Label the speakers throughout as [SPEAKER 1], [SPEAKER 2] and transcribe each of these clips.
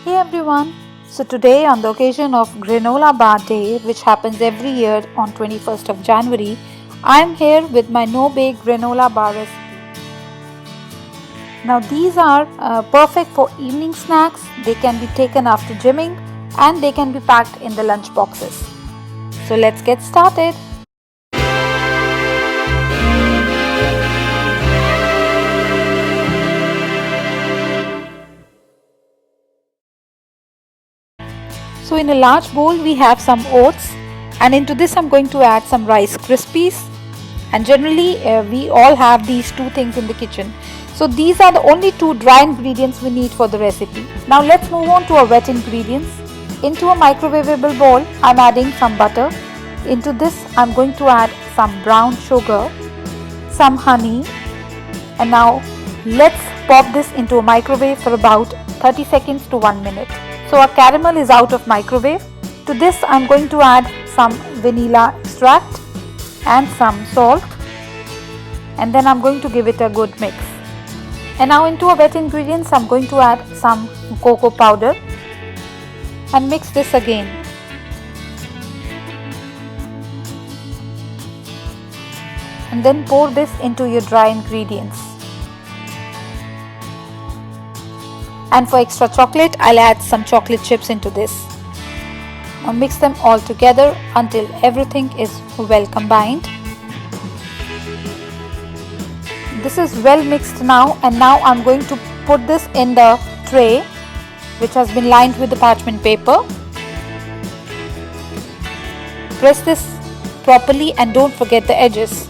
[SPEAKER 1] Hey everyone! So today on the occasion of Granola Bar Day, which happens every year on 21st of January, I am here with my no-bake granola bar recipe. Now these are perfect for evening snacks. They can be taken after gymming and they can be packed in the lunch boxes. So let's get started. So in a large bowl we have some oats, and into this I'm going to add some Rice Krispies, and generally we all have these two things in the kitchen. So these are the only two dry ingredients we need for the recipe. Now let's move on to our wet ingredients. Into a microwavable bowl I'm adding some butter. Into this I'm going to add some brown sugar, some honey, and now let's pop this into a microwave for about 30 seconds to 1 minute. So our caramel is out of microwave. To this I'm going to add some vanilla extract and some salt, and then I'm going to give it a good mix. And now into our wet ingredients I'm going to add some cocoa powder and mix this again. And then pour this into your dry ingredients. And for extra chocolate, I'll add some chocolate chips into this. Now mix them all together until everything is well combined. This is well mixed now, and now I'm going to put this in the tray which has been lined with the parchment paper. Press this properly and don't forget the edges.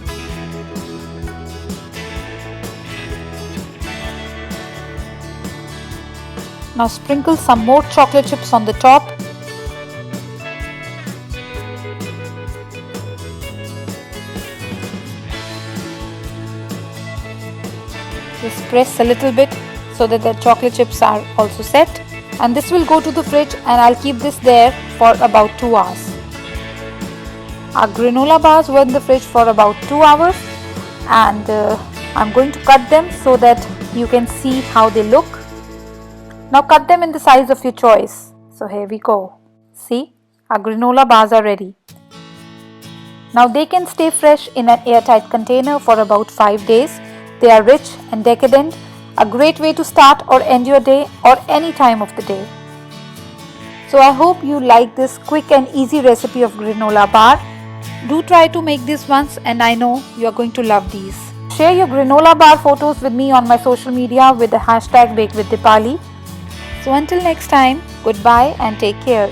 [SPEAKER 1] Now sprinkle some more chocolate chips on the top. Just press a little bit so that the chocolate chips are also set. And this will go to the fridge, and I'll keep this there for about 2 hours. Our granola bars were in the fridge for about 2 hours, and I'm going to cut them so that you can see how they look. Now cut them in the size of your choice. So here we go. See, our granola bars are ready. Now they can stay fresh in an airtight container for about 5 days. They are rich and decadent, a great way to start or end your day or any time of the day. So I hope you like this quick and easy recipe of granola bar. Do try to make this once, and I know you are going to love these. Share your granola bar photos with me on my social media with the hashtag BakeWithDipali. So until next time, goodbye and take care.